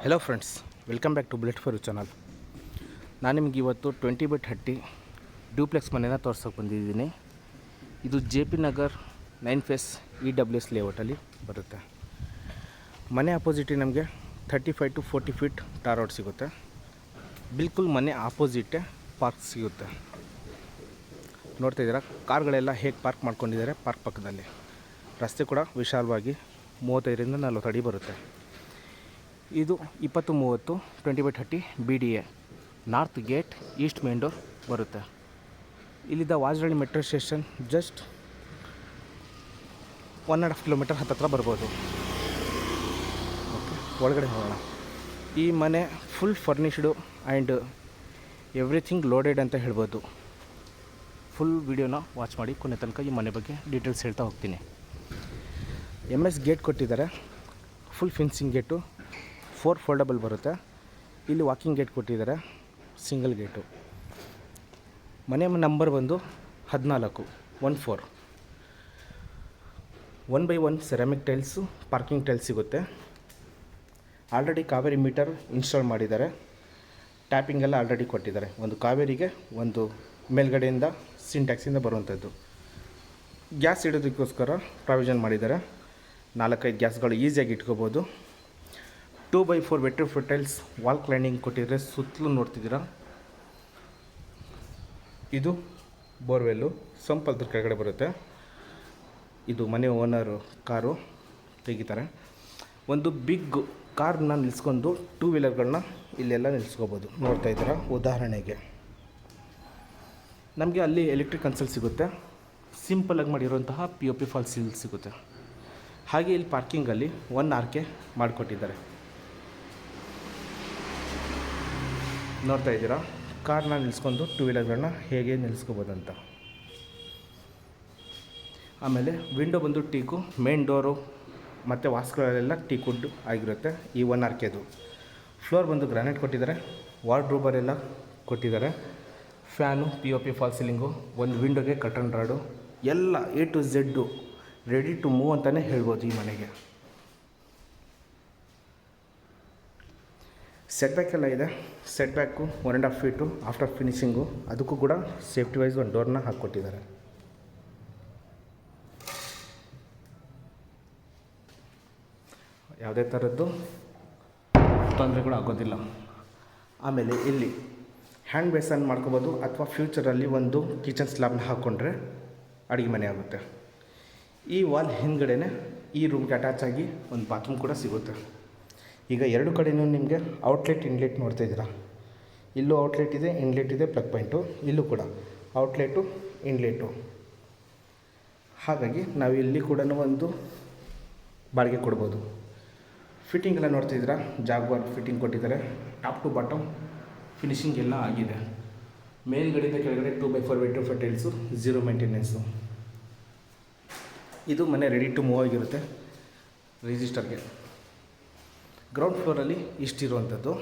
Hello friends, welcome back to bullet for you channel. ನಾನು ನಿಮ್ಗೆ ಇವತ್ತು 20/30 ಡ್ಯೂಪ್ಲೆಕ್ಸ್ ಮನೆನ ತೋರ್ಸೋಕೆ ಬಂದಿದ್ದೀನಿ. ಇದು JP ನಗರ್ 9 ಫೇಸ್ EWS ಲೇಔಟಲ್ಲಿ ಬರುತ್ತೆ. ಮನೆ ಆಪೋಸಿಟ್ ನಮಗೆ 35 to 40 ಫೀಟ್ ಟಾರ್ ರೋಡ್ ಸಿಗುತ್ತೆ. ಬಿಲ್ಕುಲ್ ಮನೆ ಆಪೋಸಿಟೇ ಪಾರ್ಕ್ ಸಿಗುತ್ತೆ. ನೋಡ್ತಾ ಇದ್ದೀರಾ, ಕಾರ್ಗಳೆಲ್ಲ ಹೇಗೆ ಪಾರ್ಕ್ ಮಾಡ್ಕೊಂಡಿದ್ದಾರೆ. ಪಾರ್ಕ್ ಪಕ್ಕದಲ್ಲಿ ರಸ್ತೆ ಕೂಡ ವಿಶಾಲವಾಗಿ 35ರಿಂದ 40 ಅಡಿ ಬರುತ್ತೆ. ಇದು 2030 20/30 BDA north gate east main door ಬರುತ್ತೆ. ಇಲ್ಲಿದ್ದ Vajarahalli metro station just 1.5 kilometre ಹತ್ತಿರ ಬರ್ಬೋದು. ಓಕೆ, ಒಳಗಡೆ ಹೋಗೋಣ. ಈ ಮನೆ full furnished and everything loaded ಅಂತ ಹೇಳ್ಬೋದು. ಫುಲ್ ವೀಡಿಯೋನ ವಾಚ್ ಮಾಡಿ ಕೊನೆ ತನಕ ಈ ಮನೆ ಬಗ್ಗೆ ಡೀಟೇಲ್ಸ್ ಹೇಳ್ತಾ ಹೋಗ್ತೀನಿ. MS ಗೇಟ್ ಕೊಟ್ಟಿದ್ದಾರೆ. ಫುಲ್ ಫೆನ್ಸಿಂಗ್ ಗೇಟು, 4 ಫೋಲ್ಡಬಲ್ ಬರುತ್ತೆ. ಇಲ್ಲಿ ವಾಕಿಂಗ್ ಗೇಟ್ ಕೊಟ್ಟಿದ್ದಾರೆ, ಸಿಂಗಲ್ ಗೇಟು. ಮನೆ ನಂಬರ್ ಬಂದು 14 1/1 ಸೆರಾಮಿಕ್ ಟೈಲ್ಸು, ಪಾರ್ಕಿಂಗ್ ಟೈಲ್ಸ್ ಸಿಗುತ್ತೆ. ಆಲ್ರೆಡಿ ಕಾವೇರಿ ಮೀಟರ್ ಇನ್ಸ್ಟಾಲ್ ಮಾಡಿದ್ದಾರೆ. ಟ್ಯಾಪಿಂಗ್ ಎಲ್ಲ ಆಲ್ರೆಡಿ ಕೊಟ್ಟಿದ್ದಾರೆ. ಒಂದು ಕಾವೇರಿಗೆ, ಒಂದು ಮೇಲ್ಗಡೆಯಿಂದ ಸಿಂಟ್ಯಾಕ್ಸಿಂದ ಬರುವಂಥದ್ದು. ಗ್ಯಾಸ್ ಇಡೋದಕ್ಕೋಸ್ಕರ ಪ್ರಾವಿಷನ್ ಮಾಡಿದ್ದಾರೆ. 4-5 ಗ್ಯಾಸ್ಗಳು ಈಸಿಯಾಗಿ ಇಟ್ಕೋಬೋದು. 2/4 ವೆಟ್ರಿಫೈಡ್ ಟೈಲ್ಸ್ ವಾಲ್ ಕ್ಲೈನಿಂಗ್ ಕೊಟ್ಟಿದ್ದಾರೆ. ಸುತ್ತಲೂ ನೋಡ್ತಿದ್ದೀರಾ, ಇದು ಬೋರ್ವೆಲ್ಲು ಸಂಪಲ್ದ್ರ ಕೆಳಗಡೆ ಬರುತ್ತೆ. ಇದು ಮನೆ ಓನರು ಕಾರು ತೆಗಿತಾರೆ. ಒಂದು ಬಿಗ್ ಕಾರ್ನ ನಿಲ್ಲಿಸ್ಕೊಂಡು 2 ವೀಲರ್ಗಳನ್ನ ಇಲ್ಲೆಲ್ಲ ನಿಲ್ಲಿಸ್ಕೋಬೋದು. ನೋಡ್ತಾ ಇದ್ದೀರಾ, ಉದಾಹರಣೆಗೆ ನಮಗೆ ಅಲ್ಲಿ ಎಲೆಕ್ಟ್ರಿಕ್ ಕನ್ಸಲ್ ಸಿಗುತ್ತೆ. ಸಿಂಪಲಾಗಿ ಮಾಡಿರುವಂತಹ POP ಫಾಲ್ ಸೀಲ್ ಸಿಗುತ್ತೆ. ಹಾಗೆ ಇಲ್ಲಿ ಪಾರ್ಕಿಂಗಲ್ಲಿ 1 RK ಮಾಡಿಕೊಟ್ಟಿದ್ದಾರೆ. ನೋಡ್ತಾ ಇದ್ದೀರಾ, ಕಾರ್ನ ನಿಲ್ಲಿಸ್ಕೊಂಡು 2 ವೀಲರ್ಗಳನ್ನ ಹೇಗೆ ನಿಲ್ಲಿಸ್ಕೋಬೋದಂತ. ಆಮೇಲೆ ವಿಂಡೋ ಬಂದು ಟೀಕು, ಮೇನ್ ಡೋರು ಮತ್ತು ವಾಸ್ಗಳಲ್ಲೆಲ್ಲ ಟೀಕುಡ್ ಆಗಿರುತ್ತೆ. ಈ 1 RKದು ಫ್ಲೋರ್ ಬಂದು ಗ್ರಾನೈಟ್ ಕೊಟ್ಟಿದ್ದಾರೆ. ವಾರ್ಡ್ರೋಬರ್ ಎಲ್ಲ ಕೊಟ್ಟಿದ್ದಾರೆ. ಫ್ಯಾನು, POP ಫಾಲ್ ಸೀಲಿಂಗು, ಒಂದು ವಿಂಡೋಗೆ ಕರ್ಟನ್ ರಾಡು, ಎಲ್ಲ A to Z ready to move ಅಂತಲೇ ಹೇಳ್ಬೋದು. ಈ ಮನೆಗೆ ಸೆಟ್ ಬ್ಯಾಕ್ ಎಲ್ಲ ಇದೆ. Set back 1.5 feet after finishing. ಅದಕ್ಕೂ ಕೂಡ ಸೇಫ್ಟಿ ವೈಸ್ ಒಂದು ಡೋರ್ನ ಹಾಕ್ಕೊಟ್ಟಿದ್ದಾರೆ. ಯಾವುದೇ ಥರದ್ದು ತೊಂದರೆಗಳು ಆಗೋದಿಲ್ಲ. ಆಮೇಲೆ ಇಲ್ಲಿ ಹ್ಯಾಂಡ್ ಬೇಸನ್ ಮಾಡ್ಕೋಬೋದು, ಅಥವಾ ಫ್ಯೂಚರಲ್ಲಿ ಒಂದು ಕಿಚನ್ ಸ್ಲ್ಯಾಬ್ನ ಹಾಕ್ಕೊಂಡ್ರೆ ಅಡುಗೆ ಮನೆ ಆಗುತ್ತೆ. ಈ ವಾಲ್ ಹಿಂದ್ಗಡೆನೇ ಈ ರೂಮ್ಗೆ ಅಟ್ಯಾಚ್ ಆಗಿ ಒಂದು ಬಾತ್ರೂಮ್ ಕೂಡ ಸಿಗುತ್ತೆ. ಈಗ 2 ಕಡೆಯೂ ನಿಮಗೆ ಔಟ್ಲೆಟ್ ಇನ್ಲೆಟ್ ನೋಡ್ತಾ ಇದ್ದೀರಾ. ಇಲ್ಲೂ ಔಟ್ಲೆಟ್ ಇದೆ, ಇನ್ಲೆಟ್ ಇದೆ, ಪ್ಲಗ್ ಪಾಯಿಂಟು. ಇಲ್ಲೂ ಕೂಡ ಔಟ್ಲೆಟು, ಇನ್ಲೆಟು. ಹಾಗಾಗಿ ನಾವು ಇಲ್ಲಿ ಕೂಡ ಒಂದು ಬಾಡಿಗೆ ಕೊಡ್ಬೋದು. ಫಿಟ್ಟಿಂಗ್ ಎಲ್ಲ ನೋಡ್ತಿದ್ದೀರಾ, ಜಾಗ್ವಾರ್ ಫಿಟ್ಟಿಂಗ್ ಕೊಟ್ಟಿದ್ದಾರೆ. ಟಾಪ್ ಟು ಬಾಟಮ್ ಫಿನಿಷಿಂಗ್ ಎಲ್ಲ ಆಗಿದೆ. ಮೇಲ್ಗಡೆಯಿಂದ ಕೆಳಗಡೆ 2/4 ವೆಟ್ರಿಫೈಡ್ ಟೈಲ್ಸು, 0 ಮೇಂಟೆನೆನ್ಸು. ಇದು ಮನೆ ರೆಡಿ ಟು ಮೂವ್ ಆಗಿರುತ್ತೆ ರಿಜಿಸ್ಟರ್ಗೆ. ಗ್ರೌಂಡ್ ಫ್ಲೋರಲ್ಲಿ ಇಷ್ಟಿರುವಂಥದ್ದು.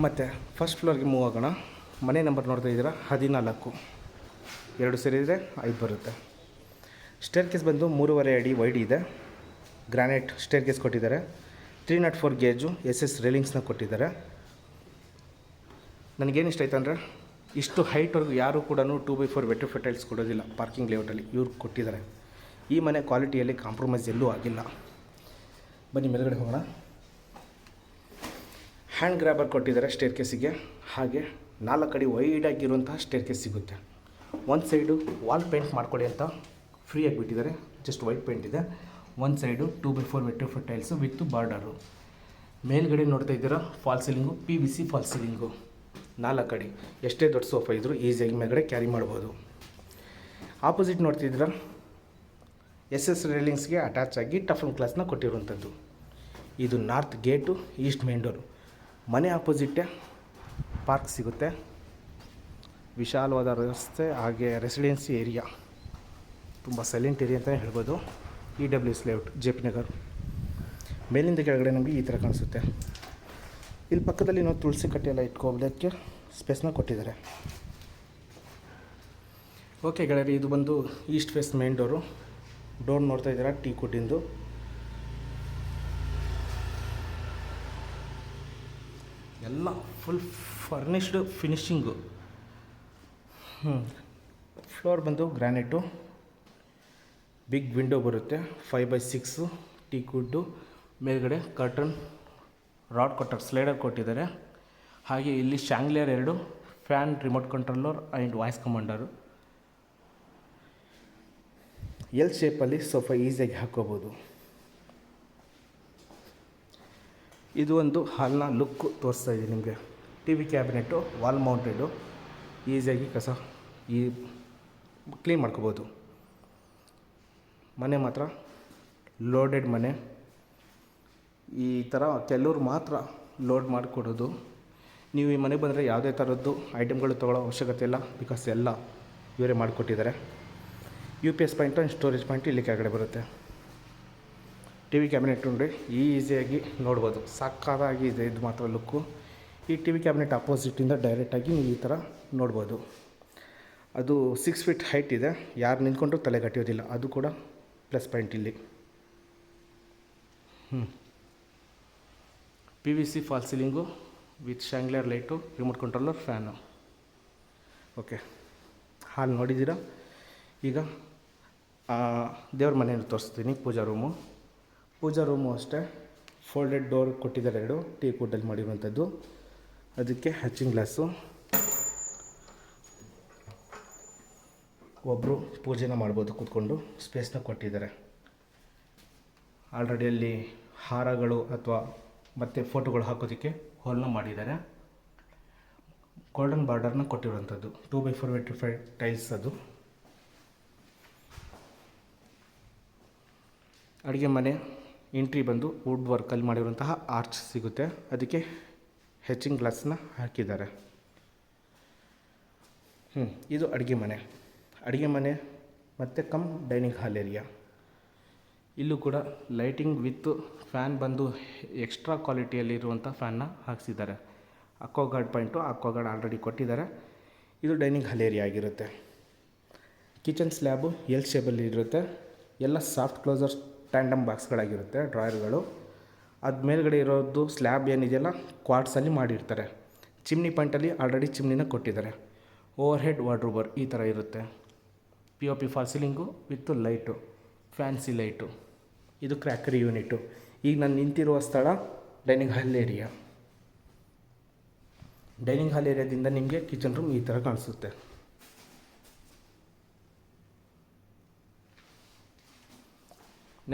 ಮತ್ತು ಫಸ್ಟ್ ಫ್ಲೋರ್ಗೆ ಮೂವ್ ಆಗೋಣ. ಮನೆ ನಂಬರ್ ನೋಡ್ತಾ ಇದ್ದೀರಾ, 14. 2 ಸೇರಿದರೆ 5 ಬರುತ್ತೆ. ಸ್ಟೇರ್ ಕೇಸ್ ಬಂದು 3.5 ಅಡಿ ವೈಡ್ ಇದೆ. ಗ್ರಾನೈಟ್ ಸ್ಟೇರ್ ಕೇಸ್ ಕೊಟ್ಟಿದ್ದಾರೆ. 304 ಗೇಜು SS ರೇಲಿಂಗ್ಸ್ನ ಕೊಟ್ಟಿದ್ದಾರೆ. ನನಗೇನು ಇಷ್ಟ ಆಯ್ತು ಅಂದರೆ, ಇಷ್ಟು ಹೈಟ್ವರೆಗೂ ಯಾರೂ ಕೂಡ 2/4 ವೆಟ್ರಿಫೈಡ್ ಟೈಲ್ಸ್ ಕೊಡೋದಿಲ್ಲ ಪಾರ್ಕಿಂಗ್ ಲೇಔಟಲ್ಲಿ. ಇವ್ರು ಕೊಟ್ಟಿದ್ದಾರೆ. ಈ ಮನೆ ಕ್ವಾಲಿಟಿಯಲ್ಲಿ ಕಾಂಪ್ರಮೈಸ್ ಎಲ್ಲೂ ಆಗಿಲ್ಲ. ಬನ್ನಿ ಮೇಲ್ಗಡೆ ಹೋಗೋಣ. ಹ್ಯಾಂಡ್ ಗ್ರ್ಯಾಬರ್ ಕೊಟ್ಟಿದ್ದಾರೆ ಸ್ಟೇರ್ ಕೇಸಿಗೆ. ಹಾಗೆ 4 ಅಡಿ ವೈಡಾಗಿರುವಂತಹ ಸ್ಟೇರ್ ಕೇಸ್ ಸಿಗುತ್ತೆ. ಒಂದು ಸೈಡು ವಾಲ್ ಪೇಂಟ್ ಮಾಡ್ಕೊಳ್ಳಿ ಅಂತ ಫ್ರೀಯಾಗಿ ಬಿಟ್ಟಿದ್ದಾರೆ. ಜಸ್ಟ್ ವೈಟ್ ಪೇಂಟ್ ಇದೆ. ಒಂದು side 2/4 vitrified tiles with border. ಮೇಲ್ಗಡೆ ನೋಡ್ತಾ ಇದ್ದೀರಾ, fall ceiling, PVC fall ceiling. 4 ಅಡಿ. ಎಷ್ಟೇ ದೊಡ್ಡ ಸೋಫಾ ಇದ್ದರೂ ಈಸಿಯಾಗಿ ಮೇಲ್ಗಡೆ ಕ್ಯಾರಿ ಮಾಡ್ಬೋದು. ಆಪೋಸಿಟ್ ನೋಡ್ತಿದ್ದೀರಾ, SS ರೇಲಿಂಗ್ಸ್ಗೆ ಅಟ್ಯಾಚ್ ಆಗಿ ಟಫನ್ ಗ್ಲಾಸ್ನ ಕೊಟ್ಟಿರುವಂಥದ್ದು. ಇದು north gate, East main door. ಮನೆ ಆಪೋಸಿಟ್ಟೇ ಪಾರ್ಕ್ ಸಿಗುತ್ತೆ. ವಿಶಾಲವಾದ ರಸ್ತೆ, ಹಾಗೆ ರೆಸಿಡೆನ್ಸಿ ಏರಿಯಾ, ತುಂಬ ಸೈಲೆಂಟ್ ಏರಿಯಾ ಅಂತಲೇ ಹೇಳ್ಬೋದು. EWS layout, JP Nagar. ಮೇಲಿಂದ ಕೆಳಗಡೆ ನಮಗೆ ಈ ಥರ ಕಾಣಿಸುತ್ತೆ. ಇಲ್ಲಿ ಪಕ್ಕದಲ್ಲಿ ನಾವು ತುಳಸಿ ಕಟ್ಟೆ ಎಲ್ಲ ಇಟ್ಕೋಬೋದಕ್ಕೆ ಸ್ಪೇಸ್ನ ಕೊಟ್ಟಿದ್ದಾರೆ. ಓಕೆ ಗೆಳೆಯರಿ, ಇದು ಬಂದು east face main door. Door ನೋಡ್ತಾ ಇದ್ದೀರಾ, ಟೀ ಕುಡ್ಡಿಂದು. ಎಲ್ಲ ಫುಲ್ ಫರ್ನಿಷ್ಡ್ ಫಿನಿಶಿಂಗು. ಫ್ಲೋರ್ ಬಂದು ಗ್ರಾನೈಟು, ಬಿಗ್ ವಿಂಡೋ ಬರುತ್ತೆ, 5x6 ಟೀಕ್ ವುಡ್ಡು, ಮೇಲ್ಗಡೆ ಕರ್ಟನ್ ರಾಡ್ ಕೊಟ್ಟಾರೆ, ಸ್ಲೈಡರ್ ಕೊಟ್ಟಿದ್ದಾರೆ. ಹಾಗೆ ಇಲ್ಲಿ chandelier 2, fan, remote controller and voice commander. L ಶೇಪಲ್ಲಿ ಸೋಫಾ ಈಸಿಯಾಗಿ ಹಾಕ್ಕೋಬೋದು. ಇದು ಒಂದು ಹಾಲ್ನ ಲುಕ್ಕು ತೋರಿಸ್ತಾ ಇದ್ದೀನಿ ನಿಮಗೆ. TV cabinet wall mounted, ಈಸಿಯಾಗಿ ಕ್ಲೀನ್ ಮಾಡ್ಕೋಬೋದು. ಮನೆ ಮಾತ್ರ ಲೋಡೆಡ್ ಮನೆ. ಈ ಥರ ಕೆಲವ್ರು ಮಾತ್ರ ಲೋಡ್ ಮಾಡಿಕೊಡೋದು. ನೀವು ಈ ಮನೆಗೆ ಬಂದರೆ ಯಾವುದೇ ಥರದ್ದು ಐಟಮ್ಗಳು ತೊಗೊಳ್ಳೋ ಅವಶ್ಯಕತೆ ಇಲ್ಲ, ಬಿಕಾಸ್ ಎಲ್ಲ ಇವರೇ ಮಾಡಿಕೊಟ್ಟಿದ್ದಾರೆ. UPS point and storage point ಇಲ್ಲಿ ಕೆಳಗಡೆ ಬರುತ್ತೆ. ಟಿ ವಿ ಕ್ಯಾಬಿನೆಟ್ ನೋಡಿ ಈಸಿಯಾಗಿ ನೋಡ್ಬೋದು, ಸಾಕಾಗಿ ಇದೆ ಇದು ಮಾತ್ರ ಲುಕ್ಕು. ಈ ಟಿ ವಿ ಕ್ಯಾಬಿನೆಟ್ ಅಪೋಸಿಟಿಂದ ಡೈರೆಕ್ಟಾಗಿ ನೀವು ಈ ಥರ ನೋಡ್ಬೋದು. ಅದು 6 ಫೀಟ್ ಹೈಟ್ ಇದೆ, ಯಾರು ನಿಂತ್ಕೊಂಡ್ರೂ ತಲೆ ಕಟ್ಟಿಯೋದಿಲ್ಲ, ಅದು ಕೂಡ ಪ್ಲಸ್ ಪಾಯಿಂಟ್ ಇಲ್ಲಿ. PVC fall ceiling with chandelier light, remote controller, fan. Okay, hall ನೋಡಿದ್ದೀರಾ. ಈಗ ದೇವ್ರ ಮನೆಯನ್ನು ತೋರಿಸ್ತೀನಿ. ಪೂಜಾ ರೂಮು ಅಷ್ಟೇ ಫೋಲ್ಡೆಡ್ ಡೋರ್ ಕೊಟ್ಟಿದ್ದಾರೆ, 2 ಟೀಕ್ ವುಡ್ಡಲ್ಲಿ ಮಾಡಿರುವಂಥದ್ದು. ಅದಕ್ಕೆ ಹ್ಯಾಚಿಂಗ್ ಗ್ಲಾಸು. ಒಬ್ಬರು ಪೂಜೆನ ಮಾಡ್ಬೋದು ಕೂತ್ಕೊಂಡು, ಸ್ಪೇಸ್ನ ಕೊಟ್ಟಿದ್ದಾರೆ. ಆಲ್ರೆಡಿ ಅಲ್ಲಿ ಹಾರಗಳು ಅಥವಾ ಮತ್ತು ಫೋಟೋಗಳು ಹಾಕೋದಕ್ಕೆ ಹೋಲ್ನ ಮಾಡಿದ್ದಾರೆ. ಗೋಲ್ಡನ್ ಬಾರ್ಡರ್ನ ಕೊಟ್ಟಿರುವಂಥದ್ದು, 2x4 ವೆಟ್ರಿಫೈಡ್ ಟೈಲ್ಸ್ ಅದು. ಅಡುಗೆ ಮನೆ ಎಂಟ್ರಿ ಬಂದು ವುಡ್ ವರ್ಕಲ್ಲಿ ಮಾಡಿರುವಂತಹ ಆರ್ಚ್ ಸಿಗುತ್ತೆ, ಅದಕ್ಕೆ ಹೆಚಿಂಗ್ ಗ್ಲಾಸ್ನ ಹಾಕಿದ್ದಾರೆ. ಇದು ಅಡುಗೆ ಮನೆ ಮತ್ತು ಕಮ್ ಡೈನಿಂಗ್ ಹಾಲ್ ಏರಿಯಾ. ಇಲ್ಲೂ ಕೂಡ ಲೈಟಿಂಗ್ ವಿತ್ ಫ್ಯಾನ್ ಬಂದು ಎಕ್ಸ್ಟ್ರಾ ಕ್ವಾಲಿಟಿಯಲ್ಲಿರುವಂಥ ಫ್ಯಾನ್ನ ಹಾಕ್ಸಿದ್ದಾರೆ. ಅಕ್ವಾಗಾರ್ಡ್ ಪಾಯಿಂಟು, ಅಕ್ವಾಗಾರ್ಡ್ ಆಲ್ರೆಡಿ ಕೊಟ್ಟಿದ್ದಾರೆ. ಇದು ಡೈನಿಂಗ್ ಹಾಲ್ ಏರಿಯಾ ಆಗಿರುತ್ತೆ. ಕಿಚನ್ ಸ್ಲ್ಯಾಬು ಎಲ್ ಶೇಪಲ್ಲಿ ಇರುತ್ತೆ. ಎಲ್ಲ ಸಾಫ್ಟ್ ಕ್ಲೋಸರ್ ಟ್ಯಾಂಡಮ್ ಬಾಕ್ಸ್ಗಳಾಗಿರುತ್ತೆ, ಡ್ರಾಯರ್ಗಳು. ಅದು ಮೇಲ್ಗಡೆ ಇರೋದು ಸ್ಲ್ಯಾಬ್ ಏನಿದೆಯಲ್ಲ ಕ್ವಾರ್ಟ್ಸಲ್ಲಿ ಮಾಡಿರ್ತಾರೆ. ಚಿಮ್ನಿ ಪಾಯಿಂಟಲ್ಲಿ ಆಲ್ರೆಡಿ ಚಿಮ್ನಿನ ಕೊಟ್ಟಿದ್ದಾರೆ. ಓವರ್ ಹೆಡ್ ವಾರ್ಡ್ರೋಬರ್ ಈ ಥರ ಇರುತ್ತೆ. POP fall ceiling with light, fancy light. ಇದು ಕ್ರ್ಯಾಕರಿ ಯೂನಿಟು. ಈಗ ನಾನು ನಿಂತಿರುವ ಸ್ಥಳ dining hall area. Dining hall ಏರಿಯಾದಿಂದ ನಿಮಗೆ ಕಿಚನ್ ರೂಮ್ ಈ ಥರ ಕಾಣಿಸುತ್ತೆ.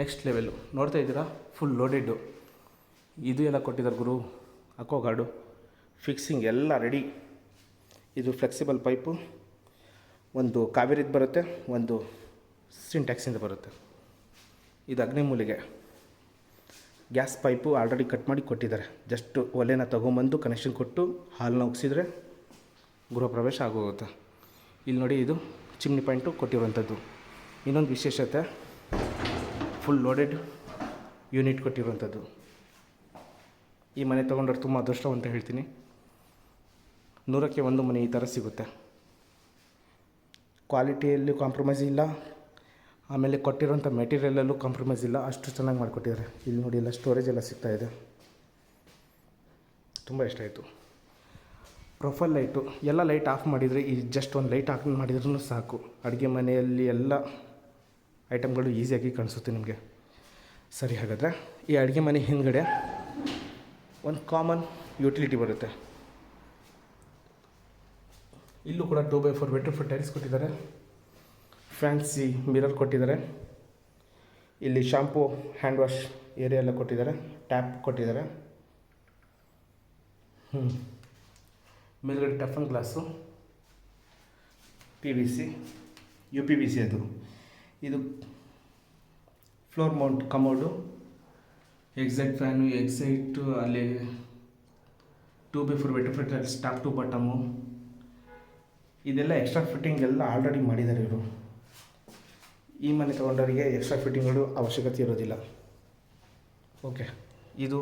ನೆಕ್ಸ್ಟ್ ಲೆವೆಲು ನೋಡ್ತಾ ಇದ್ದೀರಾ, ಫುಲ್ ಲೋಡೆಡ್ಡು. ಇದು ಎಲ್ಲ ಕೊಟ್ಟಿದ್ದಾರೆ ಗುರು, ಅಕ್ವಾಗಾರ್ಡು, ಫಿಕ್ಸಿಂಗ್ ಎಲ್ಲ ರೆಡಿ. ಇದು ಫ್ಲೆಕ್ಸಿಬಲ್ ಪೈಪು, ಒಂದು ಕಾವೇರಿದು ಬರುತ್ತೆ, ಒಂದು ಸಿಂಟ್ಯಾಕ್ಸಿಂದ ಬರುತ್ತೆ. ಇದು ಅಗ್ನಿಮೂಲಿಗೆ. ಗ್ಯಾಸ್ ಪೈಪು ಆಲ್ರೆಡಿ ಕಟ್ ಮಾಡಿ ಕೊಟ್ಟಿದ್ದಾರೆ. ಜಸ್ಟ್ ಒಲೆನ ತೊಗೊಂಬಂದು ಕನೆಕ್ಷನ್ ಕೊಟ್ಟು ಹಾಲನ್ನ ಉಗಿಸಿದ್ರೆ ಗೃಹ ಪ್ರವೇಶ ಆಗೋಗುತ್ತೆ. ಇಲ್ಲಿ ನೋಡಿ, ಇದು ಚಿಮ್ನಿ ಪಾಯಿಂಟು ಕೊಟ್ಟಿರುವಂಥದ್ದು. ಇನ್ನೊಂದು ವಿಶೇಷತೆ, ಫುಲ್ ಲೋಡೆಡ್ ಯೂನಿಟ್ ಕೊಟ್ಟಿರುವಂಥದ್ದು. ಈ ಮನೆ ತೊಗೊಂಡ್ರೆ ತುಂಬ ಅದೃಷ್ಟವಂತ ಹೇಳ್ತೀನಿ. 100ಕ್ಕೆ 1 ಮನೆ ಈ ಥರ ಸಿಗುತ್ತೆ. ಕ್ವಾಲಿಟಿಯಲ್ಲಿ ಕಾಂಪ್ರಮೈಸ್ ಇಲ್ಲ, ಆಮೇಲೆ ಕೊಟ್ಟಿರೋಂಥ ಮೆಟೀರಿಯಲಲ್ಲೂ ಕಾಂಪ್ರಮೈಸ್ ಇಲ್ಲ, ಅಷ್ಟು ಚೆನ್ನಾಗಿ ಮಾಡಿಕೊಟ್ಟಿದ್ದಾರೆ. ಇಲ್ಲಿ ನೋಡಿ, ಎಲ್ಲ ಸ್ಟೋರೇಜ್ ಎಲ್ಲ ಸಿಗ್ತಾಯಿದೆ. ತುಂಬ ಇಷ್ಟ ಆಯಿತು. ಪ್ರೊಫೈಲ್ ಲೈಟು ಎಲ್ಲ ಲೈಟ್ ಆಫ್ ಮಾಡಿದರೆ, ಈ ಜಸ್ಟ್ ಒಂದು ಲೈಟ್ ಆಫ್ ಮಾಡಿದ್ರೂ ಸಾಕು, ಅಡುಗೆ ಮನೆಯಲ್ಲಿ ಎಲ್ಲ ಐಟಮ್ಗಳು ಈಸಿಯಾಗಿ ಕಾಣಿಸುತ್ತೆ ನಿಮಗೆ. ಸರಿ, ಹಾಗಾದರೆ ಈ ಅಡುಗೆ ಮನೆ ಹಿಂದ್ಗಡೆ ಒಂದು ಕಾಮನ್ ಯುಟಿಲಿಟಿ ಬರುತ್ತೆ. ಇಲ್ಲೂ ಕೂಡ 2x4 ವೆಟ್ರಿಫೈಡ್ ಟೈಲ್ಸ್ ಕೊಟ್ಟಿದ್ದಾರೆ. ಫ್ಯಾನ್ಸಿ ಮಿರರ್ ಕೊಟ್ಟಿದ್ದಾರೆ. ಇಲ್ಲಿ ಶಾಂಪೂ, ಹ್ಯಾಂಡ್ ವಾಶ್ ಏರಿಯಾ ಎಲ್ಲ ಕೊಟ್ಟಿದ್ದಾರೆ. ಟ್ಯಾಪ್ ಕೊಟ್ಟಿದ್ದಾರೆ. ಮೇಲ್ಗಡೆ ಟಫನ್ ಗ್ಲಾಸು, PVC, UPVC ಅದು. ಇದು floor mount commode, exhaust fan, exhaust, ಅಲ್ಲಿ 2x4 vitrified tiles top to bottom. ಇದೆಲ್ಲ ಎಕ್ಸ್ಟ್ರಾ ಫಿಟ್ಟಿಂಗ್ ಎಲ್ಲ ಆಲ್ರೆಡಿ ಮಾಡಿದ್ದಾರೆ ಇವರು. ಈ ಮನೆ ತೊಗೊಂಡವರಿಗೆ ಎಕ್ಸ್ಟ್ರಾ ಫಿಟ್ಟಿಂಗ್ಗಳು ಅವಶ್ಯಕತೆ ಇರೋದಿಲ್ಲ. ಓಕೆ, ಇದು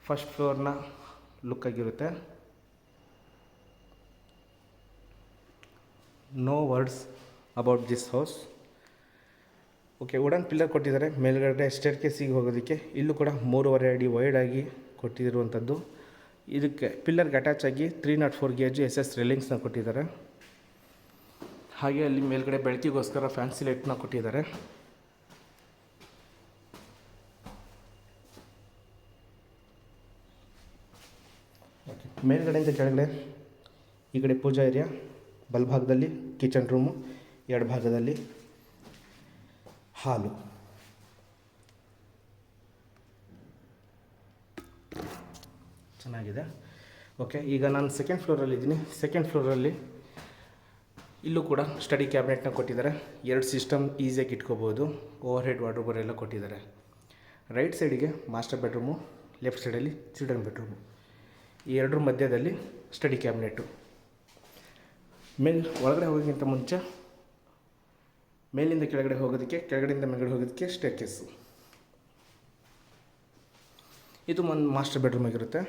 ಫಸ್ಟ್ ಫ್ಲೋರ್ನ ಲುಕ್ ಆಗಿರುತ್ತೆ. No words about this house. Okay, wooden pillar ಕೊಟ್ಟಿದ್ದಾರೆ. ಮೇಲ್ಗಡೆ ಸ್ಟೇರ್ ಕೇಸಿಗೆ ಹೋಗೋದಕ್ಕೆ ಇಲ್ಲೂ ಕೂಡ 3.5 ಅಡಿ ವೈಡಾಗಿ ಕೊಟ್ಟಿರುವಂಥದ್ದು. ಇದಕ್ಕೆ ಪಿಲ್ಲರ್ಗೆ ಅಟ್ಯಾಚ್ ಆಗಿ 304 gauge SS ರೇಲಿಂಗ್ಸ್ನ ಕೊಟ್ಟಿದ್ದಾರೆ. ಹಾಗೆ ಅಲ್ಲಿ ಮೇಲ್ಗಡೆ ಬೆಳಕಿಗೋಸ್ಕರ ಫ್ಯಾನ್ಸಿ ಲೈಟ್ನ ಕೊಟ್ಟಿದ್ದಾರೆ. ಮೇಲ್ಗಡೆಯಿಂದ ಕೆಳಗಡೆ ಈ ಕಡೆ ಪೂಜಾ ಏರಿಯಾ, ಬಲಭಾಗದಲ್ಲಿ ಕಿಚನ್ ರೂಮು, ಎರಡು ಭಾಗದಲ್ಲಿ ಹಾಲು. ಚೆನ್ನಾಗಿದೆ. ಓಕೆ, ಈಗ ನಾನು ಸೆಕೆಂಡ್ ಫ್ಲೋರಲ್ಲಿದ್ದೀನಿ. ಸೆಕೆಂಡ್ ಫ್ಲೋರಲ್ಲಿ ಇಲ್ಲೂ ಕೂಡ ಸ್ಟಡಿ ಕ್ಯಾಬಿನೆಟ್ನ ಕೊಟ್ಟಿದ್ದಾರೆ. 2 ಸಿಸ್ಟಮ್ ಈಸಿಯಾಗಿ ಇಟ್ಕೋಬೋದು. ಓವರ್ ಹೆಡ್ ವಾರ್ಡ್ರೋಬರ್ ಎಲ್ಲ ಕೊಟ್ಟಿದ್ದಾರೆ. ರೈಟ್ ಸೈಡಿಗೆ ಮಾಸ್ಟರ್ ಬೆಡ್ರೂಮು, ಲೆಫ್ಟ್ ಸೈಡಲ್ಲಿ ಚಿಲ್ಡ್ರನ್ ಬೆಡ್ರೂಮು. ಈ ಎರಡರ ಮಧ್ಯದಲ್ಲಿ ಸ್ಟಡಿ ಕ್ಯಾಬಿನೆಟ್ಟು. ಒಳಗಡೆ ಹೋಗೋಕ್ಕಿಂತ ಮುಂಚೆ ಮೇಲಿಂದ ಕೆಳಗಡೆ ಹೋಗೋದಕ್ಕೆ, ಕೆಳಗಡೆಯಿಂದ ಮೇಲ್ಗಡೆ ಹೋಗೋದಕ್ಕೆ ಸ್ಟೇರ್ ಕೇಸು. ಇದು ಒಂದು ಮಾಸ್ಟರ್ ಬೆಡ್ರೂಮ್ ಆಗಿರುತ್ತೆ.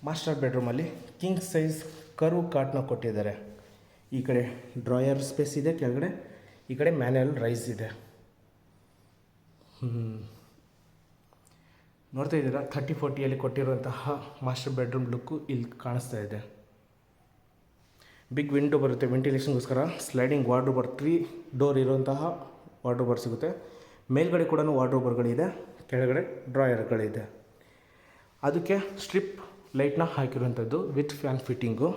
ಮಾಸ್ಟರ್ ಬೆಡ್ರೂಮಲ್ಲಿ ಕಿಂಗ್ ಸೈಜ್ ಕರ್ವ್ ಕಾಟ್ನ ಕೊಟ್ಟಿದ್ದಾರೆ. ಈ ಕಡೆ ಡ್ರಾಯರ್ ಸ್ಪೇಸ್ ಇದೆ, ಕೆಳಗಡೆ ಈ ಕಡೆ ಮ್ಯಾನ್ಯಲ್ ರೈಸ್ ಇದೆ. ನೋಡ್ತಾ ಇದ್ದೀರಾ, 3040ಯಲ್ಲಿ ಕೊಟ್ಟಿರುವಂತಹ ಮಾಸ್ಟರ್ ಬೆಡ್ರೂಮ್ ಲುಕ್ಕು ಇಲ್ಲಿ ಕಾಣಿಸ್ತಾ ಇದೆ. ಬಿಗ್ ವಿಂಡೋ ಬರುತ್ತೆ ವೆಂಟಿಲೇಷನ್ಗೋಸ್ಕರ. ಸ್ಲೈಡಿಂಗ್ ವಾರ್ಡ್ರೋಬರ್, 3 ಡೋರ್ ಇರುವಂತಹ ವಾರ್ಡ್ರೋಬರ್ ಸಿಗುತ್ತೆ. ಮೇಲ್ಗಡೆ ಕೂಡ ವಾರ್ಡ್ರೋಬರ್ಗಳಿದೆ, ಕೆಳಗಡೆ ಡ್ರಾಯರ್ಗಳಿದೆ. ಅದಕ್ಕೆ ಸ್ಟ್ರಿಪ್ ಲೈಟ್ನ ಹಾಕಿರುವಂಥದ್ದು with fan fitting.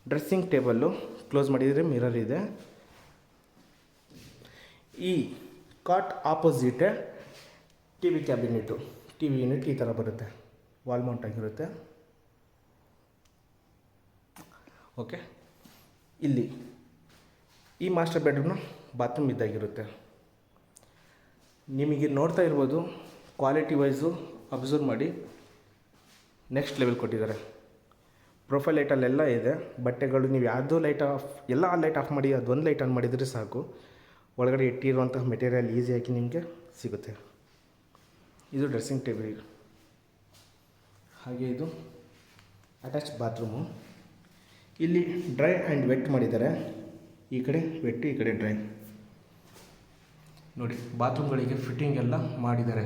Dressing table close ಮಾಡಿದರೆ ಮಿರರ್ ಇದೆ. ಈ ಕಾಟ್ ಆಪೋಸಿಟೇ TV cabinet. TV unit ಈ ಥರ ಬರುತ್ತೆ, ವಾಲ್ ಮೌಂಟ್ ಆಗಿರುತ್ತೆ. ಓಕೆ, ಇಲ್ಲಿ ಈ ಮಾಸ್ಟರ್ ಬೆಡ್ರೂಮ್ನ ಬಾತ್ರೂಮ್ ಇದ್ದಾಗಿರುತ್ತೆ. ನಿಮಗೆ ನೋಡ್ತಾ ಇರ್ಬೋದು, ಕ್ವಾಲಿಟಿ ವೈಸು ಅಬ್ಸರ್ವ್ ಮಾಡಿ ನೆಕ್ಸ್ಟ್ ಲೆವೆಲ್ ಕೊಟ್ಟಿದ್ದಾರೆ. ಪ್ರೊಫೈಲ್ ಲೈಟಲ್ಲೆಲ್ಲ ಇದೆ. ಬಟ್ಟೆಗಳು ನೀವು ಯಾವುದೋ ಲೈಟ್ ಆಫ್, ಎಲ್ಲ ಲೈಟ್ ಆಫ್ ಮಾಡಿ ಅದೊಂದು ಲೈಟ್ ಆನ್ ಮಾಡಿದರೆ ಸಾಕು, ಒಳಗಡೆ ಇಟ್ಟಿರುವಂತಹ ಮೆಟೀರಿಯಲ್ ಈಸಿಯಾಗಿ ನಿಮಗೆ ಸಿಗುತ್ತೆ. ಇದು ಡ್ರೆಸ್ಸಿಂಗ್ ಟೇಬಲ್. ಹಾಗೆ ಇದು ಅಟ್ಯಾಚ್ ಬಾತ್ರೂಮು. ಇಲ್ಲಿ ಡ್ರೈ ಆ್ಯಂಡ್ ವೆಟ್ ಮಾಡಿದ್ದಾರೆ. ಈ ಕಡೆ ವೆಟ್ಟು, ಈ ಕಡೆ ಡ್ರೈ. ನೋಡಿ, ಬಾತ್ರೂಮ್ಗಳಿಗೆ ಫಿಟ್ಟಿಂಗ್ ಎಲ್ಲ ಮಾಡಿದ್ದಾರೆ.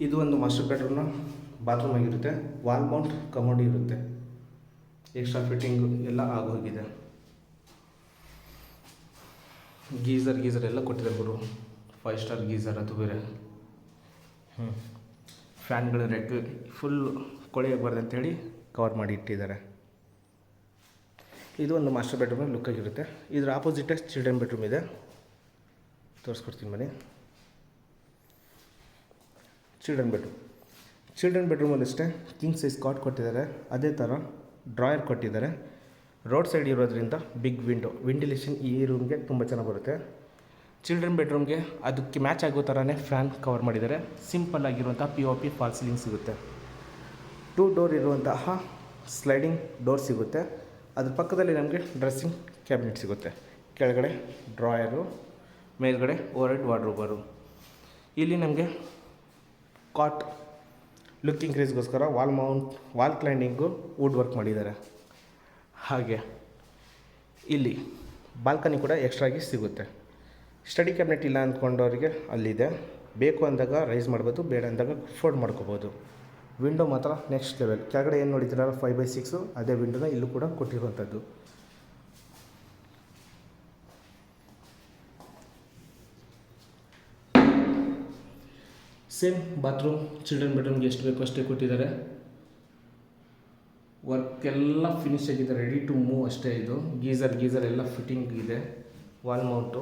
ಇದು ಒಂದು ಮಾಸ್ಟರ್ ಬೆಡ್ರೂಮ್ನ ಬಾತ್ರೂಮ್ ಆಗಿರುತ್ತೆ. ವಾಲ್ ಮೌಂಟ್ ಕಮೋಡಿ ಇರುತ್ತೆ. ಎಕ್ಸ್ಟ್ರಾ ಫಿಟ್ಟಿಂಗು ಎಲ್ಲ ಆಗೋಗಿದೆ. ಗೀಝರ್ ಎಲ್ಲ ಕೊಟ್ಟಿದ್ದಾರೆ ಗುರು. 5 ಸ್ಟಾರ್ ಗೀಝರ್, ಅದು ಬೇರೆ. ಫ್ಯಾನ್ಗಳು ರೆಕ್ ಫುಲ್ ಕೊಳೆಯಾಗಬಾರ್ದು ಅಂತೇಳಿ ಕವರ್ ಮಾಡಿ ಇಟ್ಟಿದ್ದಾರೆ. ಇದು ಒಂದು ಮಾಸ್ಟರ್ ಬೆಡ್ರೂಮ್ ಲುಕ್ ಆಗಿರುತ್ತೆ. ಇದ್ರ ಆಪೋಸಿಟೇ ಚಿಲ್ಡ್ರನ್ ಬೆಡ್ರೂಮ್ ಇದೆ, ತೋರಿಸ್ಕೊಡ್ತೀನಿ ಬನ್ನಿ. ಚಿಲ್ಡ್ರನ್ ಬೆಡ್ರೂಮಲ್ಲಿ ಅಷ್ಟೇ ಕಿಂಗ್ ಸೈಜ್ ಕಾಟ್ ಕೊಟ್ಟಿದ್ದಾರೆ. ಅದೇ ಥರ ಡ್ರಾಯರ್ ಕೊಟ್ಟಿದ್ದಾರೆ. ರೋಡ್ ಸೈಡ್ ಇರೋದ್ರಿಂದ ಬಿಗ್ ವಿಂಡೋ, ವೆಂಟಿಲೇಷನ್ ಈ ರೂಮ್ಗೆ ತುಂಬ ಚೆನ್ನಾಗಿ ಬರುತ್ತೆ. ಚಿಲ್ಡ್ರನ್ ಬೆಡ್ರೂಮ್ಗೆ ಅದಕ್ಕೆ ಮ್ಯಾಚ್ ಆಗೋ ಥರನೇ ಫ್ಯಾನ್ ಕವರ್ ಮಾಡಿದ್ದಾರೆ. ಸಿಂಪಲ್ ಆಗಿರುವಂಥ POP ಫಾಲ್ ಸೀಲಿಂಗ್ ಸಿಗುತ್ತೆ. 2 ಡೋರ್ ಇರುವಂತಹ ಸ್ಲೈಡಿಂಗ್ ಡೋರ್ ಸಿಗುತ್ತೆ. ಅದ್ರ ಪಕ್ಕದಲ್ಲಿ ನಮಗೆ ಡ್ರೆಸ್ಸಿಂಗ್ ಕ್ಯಾಬಿನೆಟ್ ಸಿಗುತ್ತೆ. ಕೆಳಗಡೆ ಡ್ರಾಯರು, ಮೇಲ್ಗಡೆ ಓವರ್ ಹೆಡ್ ವಾರ್ಡ್ರೋಬರು. ಇಲ್ಲಿ ನಮಗೆ ಕಾಟ್ ಲುಕ್ ಇನ್ಕ್ರೀಸ್ಗೋಸ್ಕರ ವಾಲ್ ಕ್ಲೈಂಡಿಂಗು ವುಡ್ ವರ್ಕ್ ಮಾಡಿದ್ದಾರೆ. ಹಾಗೆ ಇಲ್ಲಿ ಬಾಲ್ಕನಿ ಕೂಡ ಎಕ್ಸ್ಟ್ರಾಗಿ ಸಿಗುತ್ತೆ. ಸ್ಟಡಿ ಕ್ಯಾಬಿನೆಟ್ ಇಲ್ಲ ಅಂದ್ಕೊಂಡವರಿಗೆ ಅಲ್ಲಿದೆ. ಬೇಕು ಅಂದಾಗ ರೈಸ್ ಮಾಡ್ಬೋದು, ಬೇಡ ಅಂದಾಗ ಫೋಲ್ಡ್ ಮಾಡ್ಕೋಬೋದು. ವಿಂಡೋ ಮಾತ್ರ ನೆಕ್ಸ್ಟ್ ಲೆವೆಲ್. ಕೆಳಗಡೆ ಏನು ನೋಡಿದ್ದೀರಲ್ಲ 5/6, ಅದೇ ವಿಂಡೋನ ಇಲ್ಲೂ ಕೂಡ ಕೊಟ್ಟಿರುವಂಥದ್ದು. ಸೇಮ್ ಬಾತ್ರೂಮ್ ಚಿಲ್ಡ್ರನ್ ಬೆಡ್ರೂಮ್ಗೆ ಎಷ್ಟು ಬೇಕೋ ಅಷ್ಟೇ ಕೊಟ್ಟಿದ್ದಾರೆ. ವರ್ಕ್ ಎಲ್ಲ ಫಿನಿಶ್ ಆಗಿದೆ, ರೆಡಿ ಟು ಮೂವ್ ಅಷ್ಟೇ. ಇದು ಗೀಝರ್ ಎಲ್ಲ ಫಿಟ್ಟಿಂಗ್ ಇದೆ. Wall mount,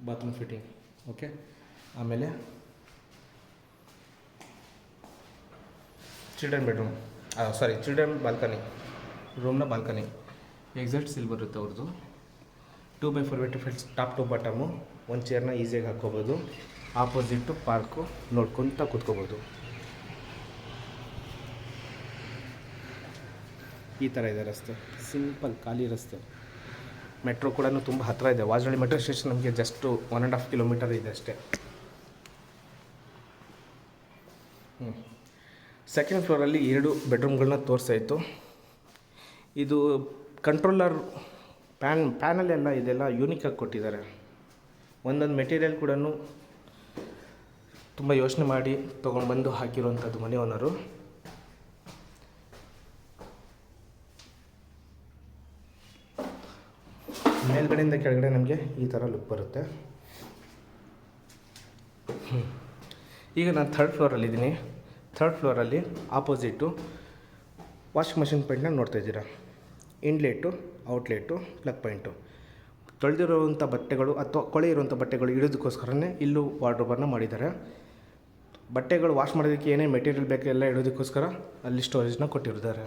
bathroom fitting. Okay, ಆಮೇಲೆ ಚಿಲ್ಡ್ರನ್ ಬಾಲ್ಕನಿ, ರೂಮ್ನ ಬಾಲ್ಕನಿ ಎಕ್ಸಾಕ್ಟ್ ಸಿಲ್ ಬರುತ್ತೆ ಅವ್ರದ್ದು. 2x4 ವೆಟಿಫೈಡ್ಸ್ top to bottom. ಒಂದು ಚೇರ್ನ ಈಸಿಯಾಗಿ ಹಾಕ್ಕೋಬೋದು. ಆಪೋಸಿಟ್ಟು ಪಾರ್ಕು ನೋಡ್ಕೊತ ಕೂತ್ಕೋಬೋದು. ಈ ಥರ ಇದೆ ರಸ್ತೆ, ಸಿಂಪಲ್ ಖಾಲಿ ರಸ್ತೆ. ಮೆಟ್ರೋ ಕೂಡ ತುಂಬ ಹತ್ತಿರ ಇದೆ. ವಾಜನಹಳ್ಳಿ ಮೆಟ್ರೋ ಸ್ಟೇಷನ್ ನಮಗೆ ಜಸ್ಟು 1.5 ಕಿಲೋಮೀಟರ್ ಇದೆ ಅಷ್ಟೇ. ಸೆಕೆಂಡ್ ಫ್ಲೋರಲ್ಲಿ 2 ಬೆಡ್ರೂಮ್ಗಳನ್ನ ತೋರಿಸಾಯಿತು. ಇದು ಕಂಟ್ರೋಲರ್ ಪ್ಯಾನಲ್ಲೆಲ್ಲ ಇದೆಲ್ಲ ಯೂನಿಕಾಗಿ ಕೊಟ್ಟಿದ್ದಾರೆ. ಒಂದೊಂದು ಮೆಟೀರಿಯಲ್ ಕೂಡ ತುಂಬ ಯೋಚನೆ ಮಾಡಿ ತೊಗೊಂಡ್ಬಂದು ಹಾಕಿರುವಂಥದ್ದು ಮನೆ ಓನರು. ಮೇಲ್ಗಡೆಯಿಂದ ಕೆಳಗಡೆ ನಮಗೆ ಈ ಥರ ಲುಕ್ ಬರುತ್ತೆ. ಈಗ ನಾನು ಥರ್ಡ್ ಫ್ಲೋರಲ್ಲಿದ್ದೀನಿ. ಥರ್ಡ್ ಫ್ಲೋರಲ್ಲಿ ಆಪೋಸಿಟ್ಟು ವಾಷಿಂಗ್ ಮಷಿನ್ ಪಾಯಿಂಟ್ನ ನೋಡ್ತಾ ಇದ್ದೀರಾ. Inlet, outlet, plug point. ತೊಳೆದಿರುವಂಥ ಬಟ್ಟೆಗಳು ಅಥವಾ ಕೊಳೆ ಇರುವಂಥ ಬಟ್ಟೆಗಳು ಇಡೋದಕ್ಕೋಸ್ಕರನೇ ಇಲ್ಲೂ ವಾರ್ಡ್ರೋಬನ್ನು ಮಾಡಿದ್ದಾರೆ. ಬಟ್ಟೆಗಳು ವಾಶ್ ಮಾಡೋದಕ್ಕೆ ಏನೇ ಮೆಟೀರಿಯಲ್ ಬೇಕು ಎಲ್ಲ ಇಡೋದಕ್ಕೋಸ್ಕರ ಅಲ್ಲಿ ಸ್ಟೋರೇಜ್ನ ಕೊಟ್ಟಿರ್ತಾರೆ.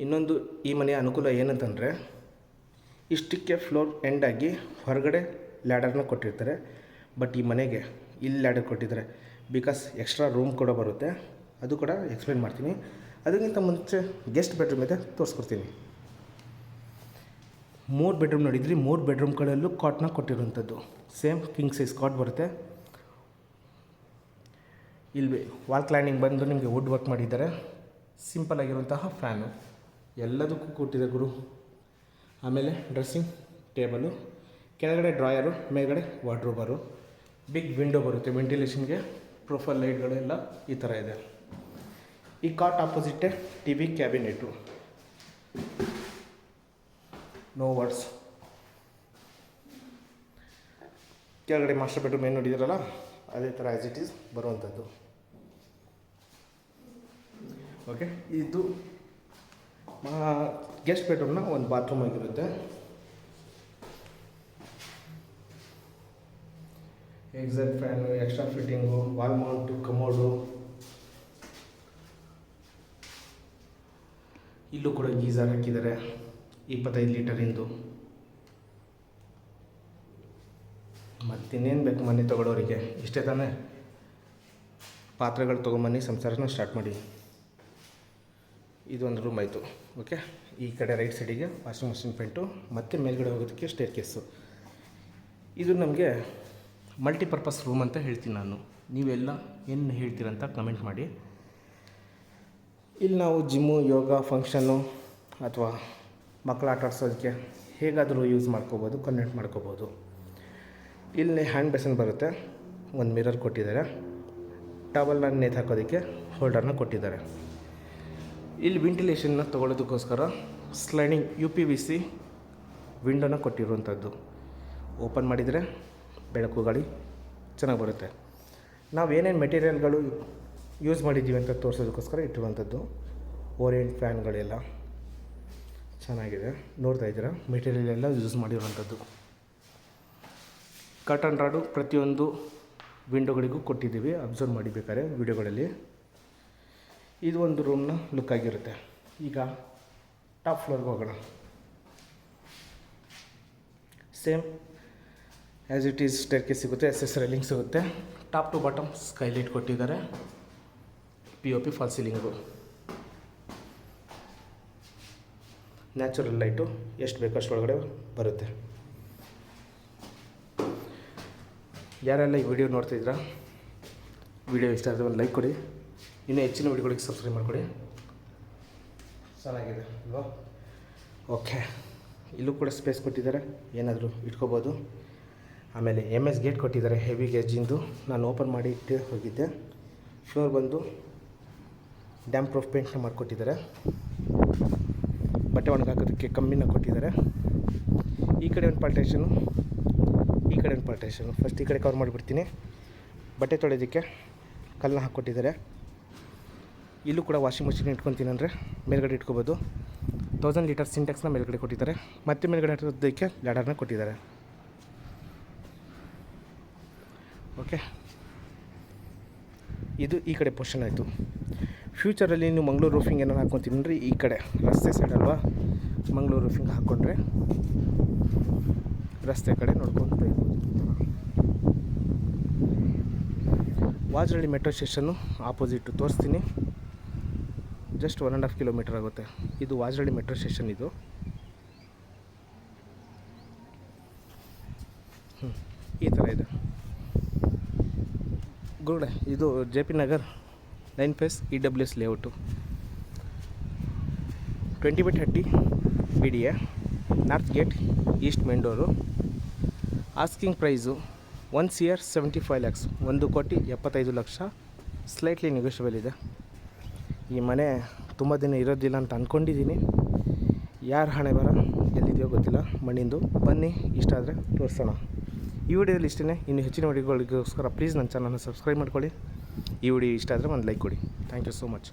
ಇನ್ನೊಂದು ಈ ಮನೆಯ ಅನುಕೂಲ ಏನಂತಂದರೆ ಇಷ್ಟಕ್ಕೆ ಫ್ಲೋರ್ ಎಂಡಾಗಿ ಹೊರಗಡೆ ಲ್ಯಾಡರ್ನ ಕೊಟ್ಟಿರ್ತಾರೆ. ಬಟ್ ಈ ಮನೆಗೆ ಇಲ್ಲಿ ಲ್ಯಾಡರ್ ಕೊಟ್ಟಿದ್ದಾರೆ ಬಿಕಾಸ್ ಎಕ್ಸ್ಟ್ರಾ ರೂಮ್ ಕೂಡ ಬರುತ್ತೆ. ಅದು ಕೂಡ ಎಕ್ಸ್ಪ್ಲೇನ್ ಮಾಡ್ತೀನಿ. ಅದಕ್ಕಿಂತ ಮುಂಚೆ ಗೆಸ್ಟ್ ಬೆಡ್ರೂಮ್ ಇದೆ, ತೋರಿಸ್ಕೊಡ್ತೀನಿ. 3 ಬೆಡ್ರೂಮ್ ನೋಡಿದ್ರಿ. 3 ಬೆಡ್ರೂಮ್ಗಳಲ್ಲೂ ಕಾಟ್ನ ಕೊಟ್ಟಿರುವಂಥದ್ದು ಸೇಮ್ ಕಿಂಗ್ ಸೈಜ್ ಕಾಟ್ ಬರುತ್ತೆ. ಇಲ್ಲಿ ವಾಲ್ ಕ್ಲೈನಿಂಗ್ ಬಂದು ನಿಮಗೆ ವುಡ್ ವರ್ಕ್ ಮಾಡಿದ್ದಾರೆ. ಸಿಂಪಲ್ ಆಗಿರುವಂತಹ ಫ್ಯಾನು ಎಲ್ಲದಕ್ಕೂ ಕೊಟ್ಟಿದೆ ಗುರು. ಆಮೇಲೆ ಡ್ರೆಸ್ಸಿಂಗ್ ಟೇಬಲು, ಕೆಳಗಡೆ ಡ್ರಾಯರು, ಮೇಲ್ಗಡೆ ವಾರ್ಡ್ರೋಬರು, ಬಿಗ್ ವಿಂಡೋ ಬರುತ್ತೆ ವೆಂಟಿಲೇಷನ್ಗೆ. ಪ್ರೊಫೈಲ್ ಲೈಟ್ಗಳೆಲ್ಲ ಈ ಥರ ಇದೆ. ಈ ಕಾಟ್ ಆಪೋಸಿಟ್ಟೆ TV ಕ್ಯಾಬಿನೆಟು. No words. ಕೆಳಗಡೆ ಮಾಸ್ಟರ್ ಬೆಡ್ರೂಮ್ ಏನು ನೋಡಿದಿರಲ್ಲ ಅದೇ ಥರ ಆ್ಯಸ್ ಇಟ್ ಈಸ್ ಬರುವಂಥದ್ದು. ಓಕೆ, ಇದು ಗೆಸ್ಟ್ ಬೆಡ್ರೂಮ್ನ ಒಂದು ಬಾತ್ರೂಮ್ ಆಗಿರುತ್ತೆ. Exact fan, extra fitting, wall mount, commode. ಇಲ್ಲೂ ಕೂಡ ಗೀಝರ್ ಹಾಕಿದ್ದಾರೆ 25 ಲೀಟರಿಂದು. ಮತ್ತಿನ್ನೇನು ಬೇಕು ಮನೆ ತೊಗೊಳೋರಿಗೆ? ಇಷ್ಟೇ ತಾನೇ. ಪಾತ್ರೆಗಳು ತೊಗೊಂಬನ್ನಿ, ಸಂಸಾರನ ಸ್ಟಾರ್ಟ್ ಮಾಡಿ. ಇದೊಂದು ರೂಮ್ ಆಯಿತು. ಓಕೆ, ಈ ಕಡೆ ರೈಟ್ ಸೈಡಿಗೆ ವಾಷಿಂಗ್ ಮಷಿನ್ ಪಾಯಿಂಟು, ಮತ್ತು ಮೇಲ್ಗಡೆ ಹೋಗೋದಕ್ಕೆ ಸ್ಟೇರ್ ಕೇಸು. ಇದು ನಮಗೆ ಮಲ್ಟಿಪರ್ಪಸ್ ರೂಮ್ ಅಂತ ಹೇಳ್ತೀನಿ ನಾನು. ನೀವೆಲ್ಲ ಏನು ಹೇಳ್ತೀರಂತ ಕಮೆಂಟ್ ಮಾಡಿ. ಇಲ್ಲಿ ನಾವು ಜಿಮ್ಮು, ಯೋಗ, ಫಂಕ್ಷನ್ನು ಅಥವಾ ಮಕ್ಕಳು ಆಟ ಆಡಿಸೋದಕ್ಕೆ ಹೇಗಾದರೂ ಯೂಸ್ ಮಾಡ್ಕೋಬೋದು, ಕನ್ವರ್ಟ್ ಮಾಡ್ಕೋಬೋದು. ಇಲ್ಲಿ ಹ್ಯಾಂಡ್ ಬೇಸನ್ ಬರುತ್ತೆ, ಒಂದು ಮಿರರ್ ಕೊಟ್ಟಿದ್ದಾರೆ, ಟವಲ್ನ ನೇತು ಹಾಕೋದಕ್ಕೆ ಹೋಲ್ಡರ್ನ ಕೊಟ್ಟಿದ್ದಾರೆ. ಇಲ್ಲಿ ವೆಂಟಿಲೇಷನ್ನ ತೊಗೊಳ್ಳೋದಕ್ಕೋಸ್ಕರ ಸ್ಲೈಡಿಂಗ್ UPVC ವಿಂಡೋನ ಕೊಟ್ಟಿರುವಂಥದ್ದು. ಓಪನ್ ಮಾಡಿದರೆ ಬೆಳಕು ಗಾಳಿ ಚೆನ್ನಾಗಿ ಬರುತ್ತೆ. ನಾವು ಏನೇನು ಮೆಟೀರಿಯಲ್ಗಳು ಯೂಸ್ ಮಾಡಿದ್ದೀವಿ ಅಂತ ತೋರಿಸೋದಕ್ಕೋಸ್ಕರ ಇಟ್ಟಿರುವಂಥದ್ದು. ಓರಿಯೆಂಟ್ ಫ್ಯಾನ್ಗಳೆಲ್ಲ ಚೆನ್ನಾಗಿದೆ, ನೋಡ್ತಾ ಇದ್ದೀರಾ. ಮೆಟೀರಿಯಲ್ ಎಲ್ಲ ಯೂಸ್ ಮಾಡಿರುವಂಥದ್ದು. ಕರ್ಟನ್ ರಾಡು ಪ್ರತಿಯೊಂದು ವಿಂಡೋಗಳಿಗೂ ಕೊಟ್ಟಿದ್ದೀವಿ, ಅಬ್ಸರ್ವ್ ಮಾಡಿ ಬೇಕಾದ್ರೆ ವಿಡಿಯೋಗಳಲ್ಲಿ. ಇದು ಒಂದು ರೂಮ್ನ ಲುಕ್ ಆಗಿರುತ್ತೆ. ಈಗ ಟಾಪ್ ಫ್ಲೋರ್ಗೆ ಹೋಗೋಣ. Same as it is stair case ಸಿಗುತ್ತೆ, SS ರೈಲಿಂಗ್ ಸಿಗುತ್ತೆ. ಟಾಪ್ ಟು ಬಾಟಮ್ ಸ್ಕೈಲೈಟ್ ಕೊಟ್ಟಿದ್ದಾರೆ. POP fall ceiling, natural light ಎಷ್ಟು ಬೇಕೋ ಅಷ್ಟೊಳಗಡೆ ಬರುತ್ತೆ. ಯಾರೆಲ್ಲ ಈ ವಿಡಿಯೋ ನೋಡ್ತಿದ್ದೀರಾ, ವಿಡಿಯೋ ಇಷ್ಟ ಆದರೆ ಒಂದು ಲೈಕ್ ಕೊಡಿ. ಇನ್ನೂ ಹೆಚ್ಚಿನ ವಿಡಿಯೋಗಳಿಗೆ ಸಬ್ಸ್ಕ್ರೈಬ್ ಮಾಡಿಕೊಡಿ. ಚೆನ್ನಾಗಿದೆ ಅಲ್ವಾ? ಓಕೆ, ಇಲ್ಲೂ ಕೂಡ ಸ್ಪೇಸ್ ಕೊಟ್ಟಿದ್ದಾರೆ, ಏನಾದರೂ ಇಟ್ಕೋಬೋದು. ಆಮೇಲೆ MS ಗೇಟ್ ಕೊಟ್ಟಿದ್ದಾರೆ, ಹೆವಿ ಗೇಜಿಂದು. ನಾನು ಓಪನ್ ಮಾಡಿ ಇಟ್ಟು ಹೋಗಿದ್ದೆ. ಫ್ಲೋರ್ ಬಂದು ಡ್ಯಾಮ್ ಪ್ರೂಫ್ ಪೇಂಟ್ನ ಮಾಡಿಕೊಟ್ಟಿದ್ದಾರೆ. ಬಟ್ಟೆ ಒಣಗಾಕೋದಕ್ಕೆ ಕಮ್ಮಿನ ಕೊಟ್ಟಿದ್ದಾರೆ. ಈ ಕಡೆ ಒಂದು ಪಾರ್ಟೇಷನು, ಈ ಕಡೆ ಒಂದು ಪಾರ್ಟೇಷನು. ಫಸ್ಟ್ ಈ ಕಡೆ ಕವರ್ ಮಾಡಿಬಿಡ್ತೀನಿ. ಬಟ್ಟೆ ತೊಳೆಯೋದಕ್ಕೆ ಕಲ್ಲನ್ನ ಹಾಕ್ಕೊಟ್ಟಿದ್ದಾರೆ. ಇಲ್ಲೂ ಕೂಡ ವಾಷಿಂಗ್ ಮಷಿನ್ ಇಟ್ಕೊತೀನಿ ಅಂದರೆ ಮೇಲ್ಗಡೆ ಇಟ್ಕೋಬೋದು. 1000 ಲೀಟರ್ ಸಿಂಟೆಕ್ಸ್ನ ಮೇಲ್ಗಡೆ ಕೊಟ್ಟಿದ್ದಾರೆ. ಮತ್ತೆ ಮೇಲ್ಗಡೆ ಇರೋದಕ್ಕೆ ಲ್ಯಾಡರ್ನ ಕೊಟ್ಟಿದ್ದಾರೆ. ಓಕೆ, ಇದು ಈ ಕಡೆ ಪೋರ್ಷನ್ ಆಯಿತು. ಫ್ಯೂಚರಲ್ಲಿ ನೀವು ಮಂಗಳೂರು ರೂಫಿಂಗ್ ಏನಾರು ಹಾಕ್ಕೊತೀನಿ ಅಂದರೆ ಈ ಕಡೆ ರಸ್ತೆ ಸೈಡ್ ಅಲ್ವಾ, ಮಂಗಳೂರು ರೂಫಿಂಗ್ ಹಾಕ್ಕೊಂಡ್ರೆ ರಸ್ತೆ ಕಡೆ ನೋಡ್ಕೊತ ಇರ್ಬೋದು. ವಾಜರಳ್ಳಿ ಮೆಟ್ರೋ ಸ್ಟೇಷನ್ನು ಆಪೋಸಿಟ್ಟು ತೋರಿಸ್ತೀನಿ. ಜಸ್ಟ್ 1.5 ಕಿಲೋಮೀಟರ್ ಆಗುತ್ತೆ. ಇದು ವಾಜರಳ್ಳಿ ಮೆಟ್ರೋ ಸ್ಟೇಷನ್. ಇದು ಈ ಥರ ಇದೆ ಗುರುಡೆ. ಇದು JP Nagar 9 phase EWS layout. 20/30 BDA, north gate, east main door. Asking price 1,75 lakhs, 1,75,00,000. Slightly negotiable ಇದೆ. ಈ ಮನೆ ತುಂಬ ದಿನ ಇರೋದಿಲ್ಲ ಅಂತ ಅಂದ್ಕೊಂಡಿದ್ದೀನಿ. ಯಾರ ಹಣೆ ಬರ ಎಲ್ಲಿದೆಯೋ ಗೊತ್ತಿಲ್ಲ ಮಣ್ಣಿಂದು. ಬನ್ನಿ, ಇಷ್ಟ ಆದರೆ ತೋರಿಸೋಣ. ಈ ವಿಡಿಯೋದಲ್ಲಿ ಇಷ್ಟೇ. ಇನ್ನು ಹೆಚ್ಚಿನ ವಿಡಿಯೋಗಳಿಗೋಸ್ಕರ ಪ್ಲೀಸ್ ನನ್ನ ಚಾನಲ್ನ ಸಬ್ಸ್ಕ್ರೈಬ್ ಮಾಡ್ಕೊಳ್ಳಿ. ಈ ವಿಡಿಯೋ ಇಷ್ಟ ಆದರೆ ಒಂದು ಲೈಕ್ ಕೊಡಿ. Thank you so much.